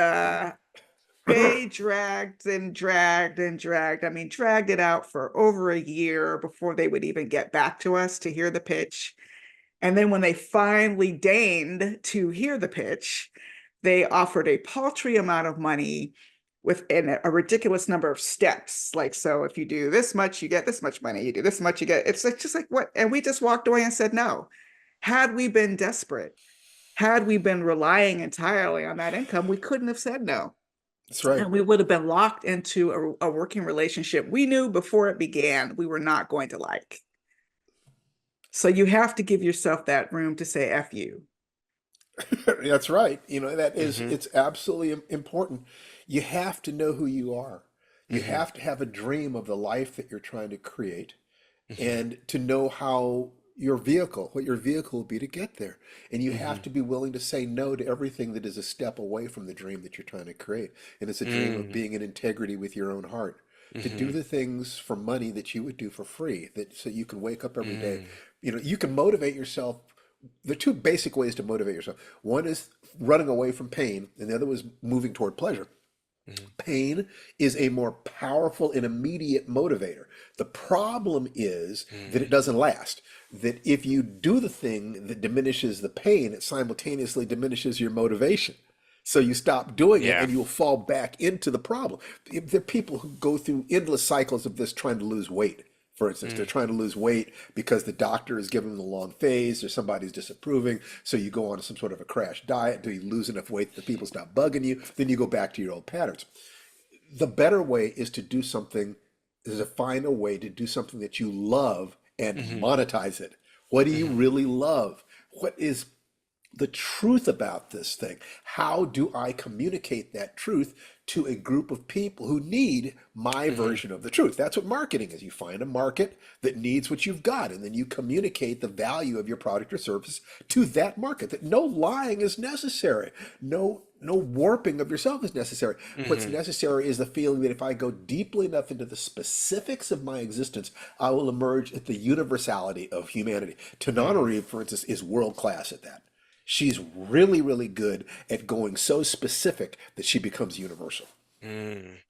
they dragged and dragged and dragged. I mean, dragged it out for over a year before they would even get back to us to hear the pitch. And then when they finally deigned to hear the pitch, they offered a paltry amount of money within a ridiculous number of steps. Like, so if you do this much, you get this much money. You do this much, you get, it's like, just like what? And we just walked away and said no. Had we been desperate, had we been relying entirely on that income, we couldn't have said no. That's right. And we would have been locked into a working relationship we knew before it began we were not going to like. So you have to give yourself that room to say F you. That's right. That is, Hmm. it's absolutely important. You have to know who you are. You Hmm. have to have a dream of the life that you're trying to create Hmm. and to know what your vehicle will be to get there. And you have Hmm. to be willing to say no to everything that is a step away from the dream that you're trying to create. And it's a dream of Hmm. being in integrity with your own heart, to do Hmm. the things for money that you would do for free, that so you can wake up every day. Hmm. You can motivate yourself. The two basic ways to motivate yourself. One is running away from pain, and the other was moving toward pleasure. Hmm. Pain is a more powerful and immediate motivator. The problem is that it Hmm. doesn't last. That if you do the thing that diminishes the pain, it simultaneously diminishes your motivation. So you stop doing it Yeah. and you'll fall back into the problem. There are people who go through endless cycles of this trying to lose weight. For instance, they're Mm. trying to lose weight because the doctor is giving them the long phase or somebody's disapproving. So you go on some sort of a crash diet until you lose enough weight that the people stop bugging you. Then you go back to your old patterns. The better way is to find a way to do something that you love and Hmm. monetize it. What do you Hmm. really love? What is the truth about this thing? How do I communicate that truth to a group of people who need my Hmm. version of the truth? That's what marketing is. You find a market that needs what you've got, and then you communicate the value of your product or service to that market. That no lying is necessary. No warping of yourself is necessary. What's Hmm. necessary is the feeling that if I go deeply enough into the specifics of my existence, I will emerge at the universality of humanity. Hmm. Tananarive, for instance, is world class at that. She's really, really good at going so specific that she becomes universal. Mm.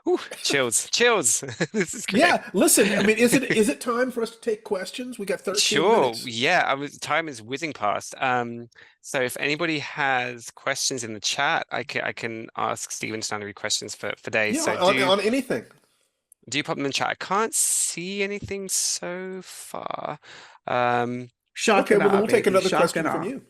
Ooh, chills, chills. This is great. Yeah, listen, I mean, is it time for us to take questions? We got 13 Sure. minutes. Yeah, time is whizzing past. So if anybody has questions in the chat, I can ask Stephen Stanley questions for days. Yeah, So on anything. do you pop them in the chat? I can't see anything so far. Um, Shock Okay, and well, then awe, we'll take baby. another Shock and question from awe. you.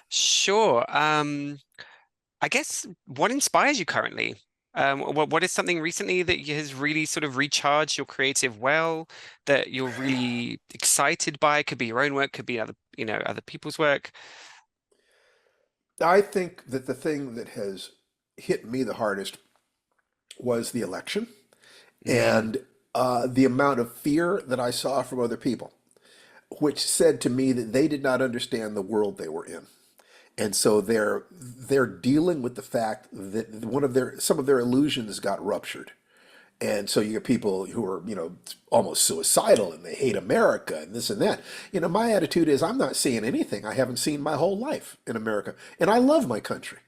sure. I guess what inspires you currently? What is something recently that has really sort of recharged your creative well, that you're really excited by? Could be your own work, could be other people's work. I think that the thing that has hit me the hardest was the election Mm, and the amount of fear that I saw from other people, which said to me that they did not understand the world they were in. And so they're dealing with the fact that some of their illusions got ruptured. And so you get people who are, almost suicidal and they hate America and this and that. My attitude is I'm not seeing anything I haven't seen my whole life in America. And I love my country.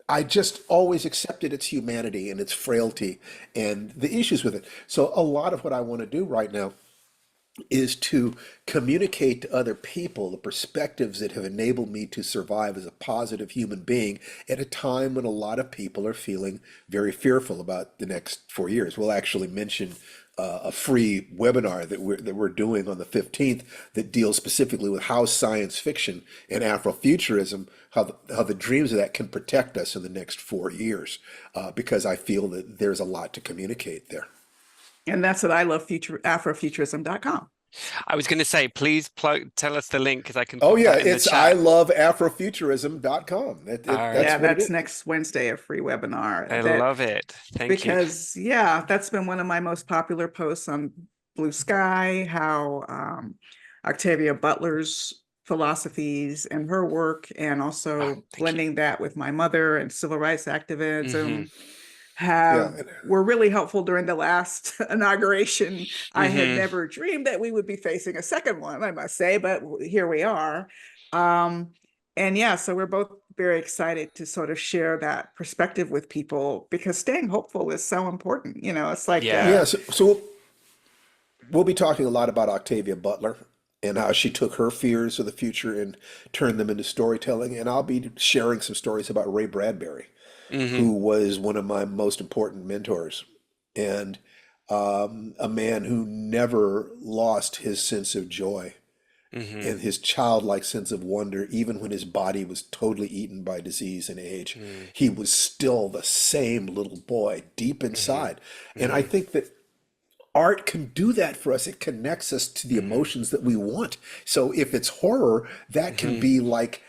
I just always accepted its humanity and its frailty and the issues with it. So a lot of what I want to do right now is to communicate to other people the perspectives that have enabled me to survive as a positive human being at a time when a lot of people are feeling very fearful about the next 4 years. We'll actually mention a free webinar that we're doing on the 15th that deals specifically with how science fiction and Afrofuturism, how the dreams of that can protect us in the next 4 years, because I feel that there's a lot to communicate there. And that's what I love afrofuturism.com. I was going to say, please tell us the link because I can Oh pop yeah, that in the it's I chat. love Afrofuturism.com. All That's Yeah, right. what it that's is. next Wednesday, a free webinar I that love it. Thank you. because yeah, that's been one of my most popular posts on Blue Sky, how Octavia Butler's philosophies and her work, and Oh, also thank you. blending that with my mother and civil rights Hmm. activism Yeah, were really helpful during the last inauguration. I had Hmm. never dreamed that we would be facing a second one, I must say, but here we are. Um, and yeah, so we're both very excited to sort of share that perspective with people because staying hopeful is so important. It's like, Yeah. Yeah, so we'll be talking a lot about Octavia Butler and how she took her fears of the future and turned them into storytelling. And I'll be sharing some stories about Ray Bradbury, Hmm. who was one of my most important mentors and a man who never lost his sense of joy Hmm. and his childlike sense of wonder, even when his body was totally eaten by disease and age. Hmm. He was still the same little boy deep Hmm. inside. And I Hmm. think that art can do that for us. It connects us to the Hmm. emotions that we want. So if it's horror, that can Hmm. be like,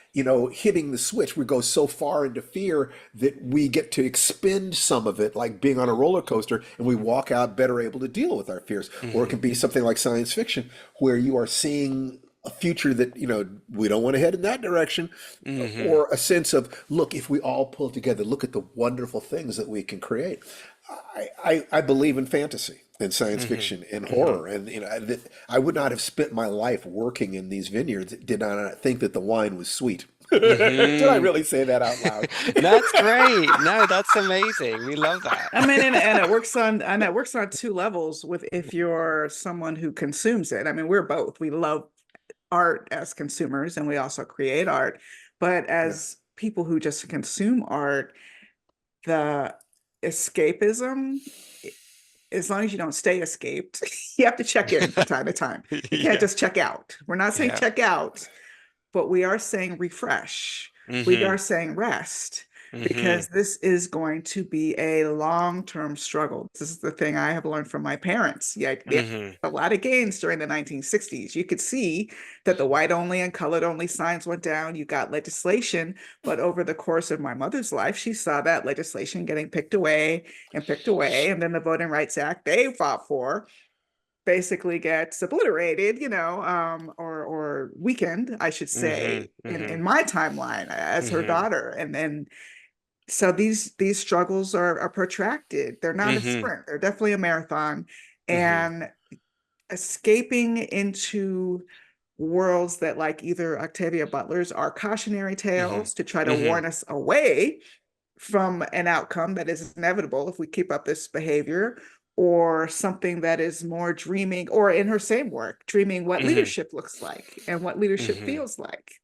hitting the switch. We go so far into fear that we get to expend some of it, like being on a roller coaster, and we walk out better able to deal with our fears. Or it Hmm. can be something like science fiction, where you are seeing a future that, we don't want to head in that direction, Hmm. or a sense of, look, if we all pull together, look at the wonderful things that we can create. I believe in fantasy and science Hmm. fiction and Hmm. horror, and I would not have spent my life working in these vineyards did I not think that the wine was sweet. Did I Hmm. really say that out loud? That's great. No, that's amazing. We love that. I mean, and it works on two levels with if you're someone who consumes it. I mean, we're both. We love art as consumers and we also create art. But Yeah. as people who just consume art, the escapism, as long as you don't stay escaped, you have to check in from time to time. You can't Yeah. just check out. We're not saying Yeah. check out, but we are saying refresh. We Hmm. are saying rest Hmm. because this is going to be a long-term struggle. This is the thing I have learned from my parents. Yeah, they had Hmm. a lot of gains during the 1960s. You could see that the white only and colored only signs went down. You got legislation, but over the course of my mother's life, she saw that legislation getting picked away and picked away. And then the Voting Rights Act they fought for basically gets obliterated, or weakened, I should Hmm. say, in Hmm. my timeline as her Hmm. daughter. And then so these struggles are protracted. They're not a Hmm. sprint, they're definitely a marathon. Hmm. And escaping into worlds that like either Octavia Butler's are cautionary Hmm. tales to try to Hmm. warn us away from an outcome that is inevitable if we keep up this behavior, or something that is more dreaming, or in her same work, dreaming what Hmm. leadership looks like and what leadership Hmm. feels like.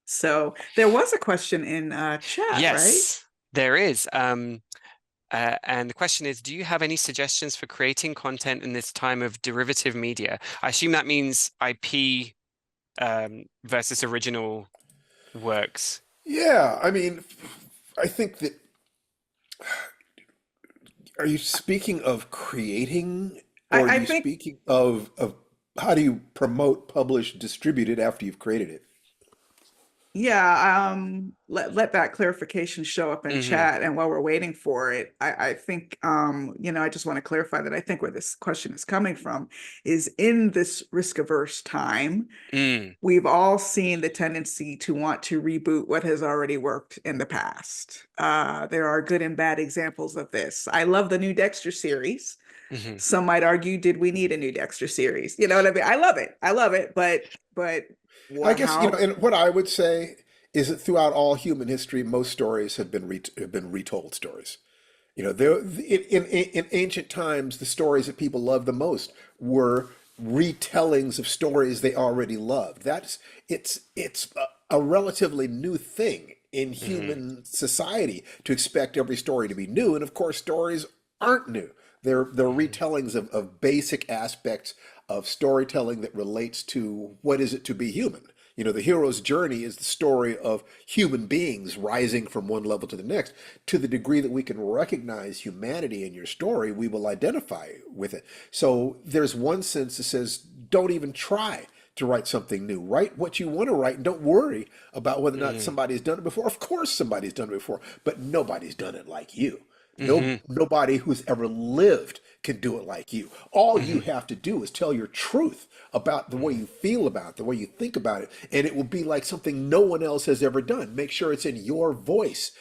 So there was a question in chat, right? Yes, there is. And the question is, do you have any suggestions for creating content in this time of derivative media? I assume that means IP versus original works. Yeah, I mean, I think that, are you speaking of creating, or are I you think speaking of how do you promote, publish, distribute it after you've created it? Yeah, let that clarification show up in Hmm. chat. And while we're waiting for it, I think I just want to clarify that I think where this question is coming from is in this risk-averse time, Mm. we've all seen the tendency to want to reboot what has already worked in the past. There are good and bad examples of this. I love the new Dexter series. Hmm. Some might argue, did we need a new Dexter series? You know what I mean? I love it. I love it, but I what guess, how and what I would say is that throughout all human history, most stories have been retold stories. There in ancient times, the stories that people loved the most were retellings of stories they already loved. It's a relatively new thing in Hmm. human society to expect every story to be new, and of course, stories aren't new. They're Hmm. retellings of basic aspects of storytelling that relates to what is it to be human. The hero's journey is the story of human beings rising from one level to the next. To the degree that we can recognize humanity in your story, we will identify with it. So there's one sense that says, don't even try to write something new. Write what you want to write and don't worry about whether or not Hmm. somebody's done it before. Of course somebody's done it before, but nobody's done it like you. Hmm. Nobody who's ever lived can do it like you. All you Hmm. have to do is tell your truth about the way you feel about it, the way you think about it, and it will be like something no one else has ever done. Make sure it's in your voice,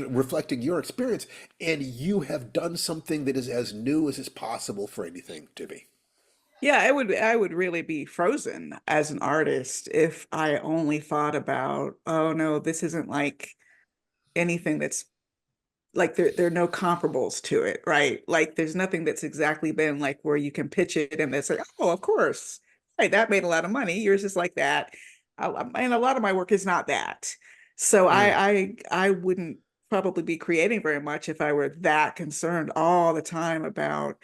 reflecting your experience, and you have done something that is as new as is possible for anything to be. Yeah, I would really be frozen as an artist if I only thought about, oh no, this isn't like anything that's like there are no comparables to it, right? Like there's nothing that's exactly been like where you can pitch it and they say, oh, of course, right, that made a lot of money. Yours is like that. And a lot of my work is not that. So Mm. I wouldn't probably be creating very much if I were that concerned all the time about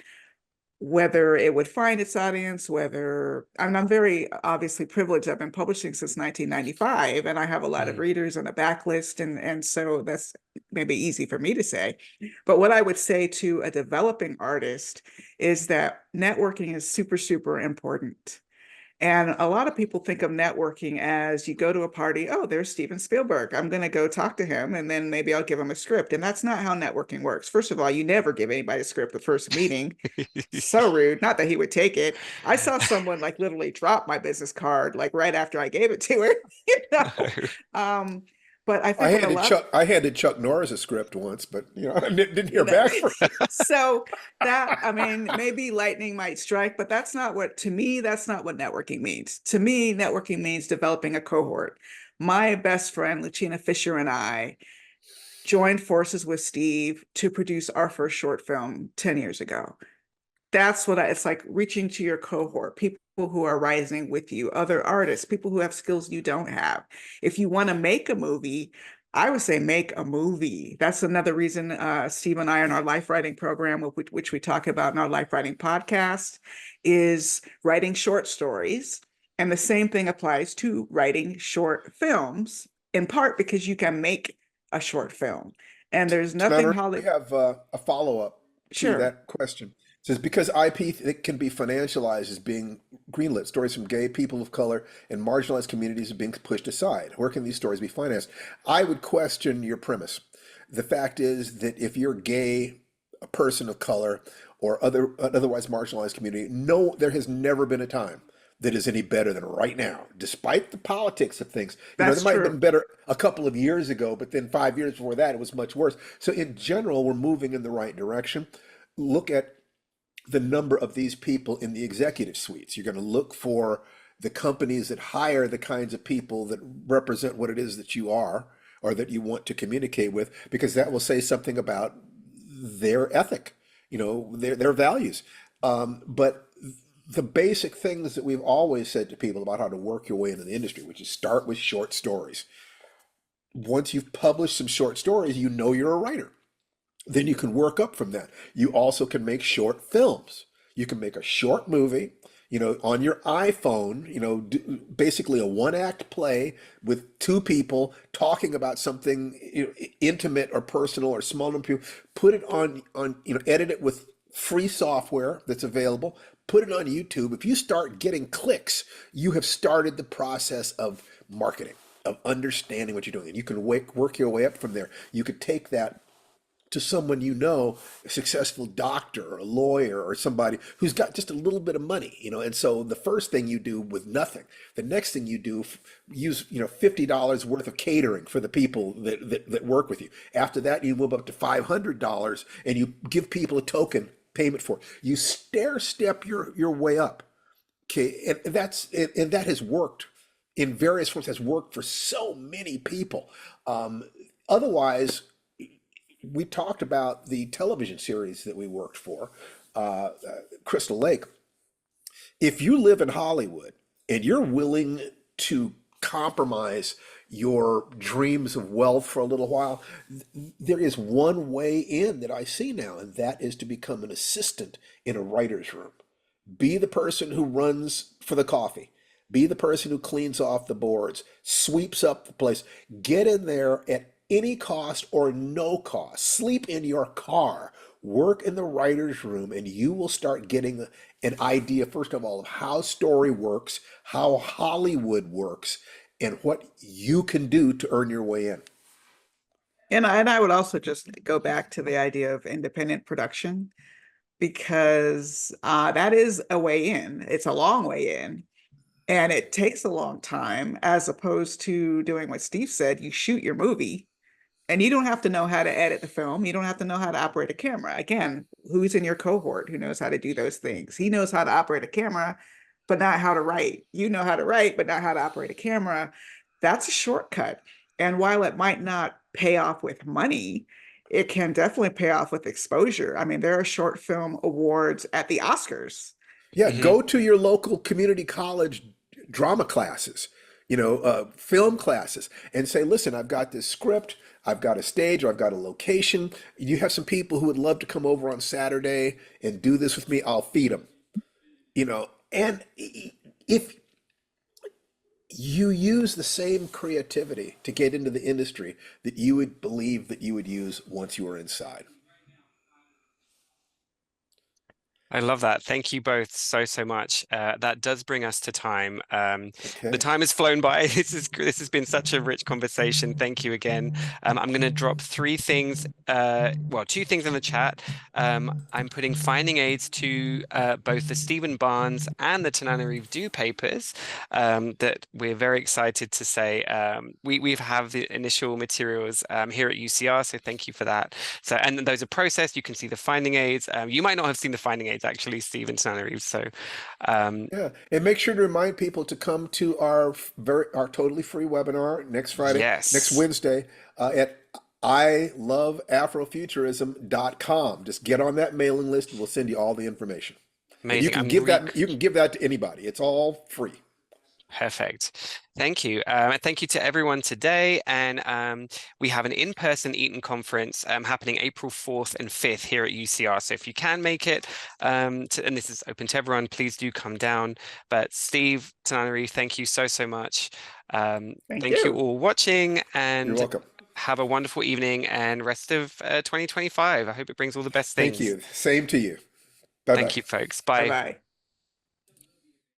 whether it would find its audience, whether I mean, I'm very obviously privileged. I've been publishing since 1995, and I have a lot of Mm. readers and a backlist, and so that's maybe easy for me to say. But what I would say to a developing artist is that networking is super, super important. And a lot of people think of networking as you go to a party, oh, there's Steven Spielberg. I'm going to go talk to him and then maybe I'll give him a script. And that's not how networking works. First of all, you never give anybody a script the first meeting. So rude. Not that he would take it. I saw someone like literally drop my business card like right after I gave it to her, you know. Um, but I think what a lot of I handed Chuck Norris a script once, but I didn't hear that, back from him. so that I mean, maybe lightning might strike, but that's not what to me, that's not what networking means. To me, networking means developing a cohort. My best friend, Lucina Fisher, and I joined forces with Steve to produce our first short film 10 years ago. That's what it's like, reaching to your cohort, people who are rising with you, other artists, people who have skills you don't have. If you want to make a movie, I would say make a movie. That's another reason Steve and I in our life writing program, which we talk about in our life writing podcast, is writing short stories. And the same thing applies to writing short films, in part because you can make a short film. And there's nothing Tananarive, Holly. we have a follow-up to Sure. that question. It says, because IP can be financialized as being greenlit, stories from gay, people of color, and marginalized communities are being pushed aside. Where can these stories be financed? I would question your premise. The fact is that if you're gay, a person of color, or otherwise marginalized community, no, there has never been a time that is any better than right now, despite the politics of things. There That's might have been true. better a couple of years ago, but then 5 years before that, it was much worse. So in general, we're moving in the right direction. Look at the number of these people in the executive suites. You're going to look for the companies that hire the kinds of people that represent what it is that you are or that you want to communicate with, because that will say something about their ethic, their values. But the basic things that we've always said to people about how to work your way into the industry, which is start with short stories. Once you've published some short stories, you're a writer. Then you can work up from that. You also can make short films. You can make a short movie, on your iPhone, basically a one-act play with two people talking about something, intimate or personal or small number of people. Put it edit it with free software that's available. Put it on YouTube. If you start getting clicks, you have started the process of marketing, of understanding what you're doing. And you can work your way up from there. You could take that to someone, a successful doctor or a lawyer or somebody who's got just a little bit of money, and so the first thing you do with nothing, the next thing you do, use, $50 worth of catering for the people that work with you. After that, you move up to $500 and you give people a token payment for it. You stair step your way up. Okay. And that has worked in various forms, has worked for so many people. Otherwise, we talked about the television series that we worked for, Crystal Lake. If you live in Hollywood and you're willing to compromise your dreams of wealth for a little while, there is one way in that I see now, and that is to become an assistant in a writer's room. Be the person who runs for the coffee. Be the person who cleans off the boards, sweeps up the place. Get in there at any cost or no cost. Sleep in your car. Work in the writer's room, and you will start getting an idea, first of all, of how story works, how Hollywood works, and what you can do to earn your way in. And I would also just go back to the idea of independent production because that is a way in. It's a long way in, and it takes a long time, as opposed to doing what Steve said. You shoot your movie, And you don't have to know how to edit the film. You don't have to know how to operate a camera. Again, who's in your cohort who knows how to do those things? He knows how to operate a camera, but not how to write. You know how to write, but not how to operate a camera. That's a shortcut. And while it might not pay off with money, it can definitely pay off with exposure. I mean, there are short film awards at the Oscars. Yeah, Hmm. go to your local community college drama classes, film classes, and say, listen, I've got this script, I've got a stage, or I've got a location. You have some people who would love to come over on Saturday and do this with me. I'll feed them, And if you use the same creativity to get into the industry that you would believe that you would use once you were inside. I love that. Thank you both so, so much. That does bring us to time. The Okay. time has flown by. This has been such a rich conversation. Thank you again. I'm going to drop three things, well, two things in the chat. I'm putting finding aids to both the Stephen Barnes and the Tananarive Due papers that we're very excited to say. We have the initial materials here at UCR, so thank you for that. So, and those are processed. You can see the finding aids. You might not have seen the finding aids actually, Stephen Tananarive. So, Yeah, and make sure to remind people to come to our totally free webinar next Friday, next yes, Wednesday, at iloveafrofuturism.com. Just get on that mailing list and we'll send you all the information. And amazing. I'm re you can give that to anybody. It's all free. Perfect. Thank you. And thank you to everyone today. And we have an in-person Eaton conference happening April 4th and 5th here at UCR. So if you can make it, and this is open to everyone, please do come down. But Steve, Tananari, thank you so, so much. Thank Thank you you. all watching You're and welcome. have a wonderful evening and rest of 2025. I hope it brings all the best Thank things. you. Same to you. Bye Thank bye. you, folks. Bye Bye. bye.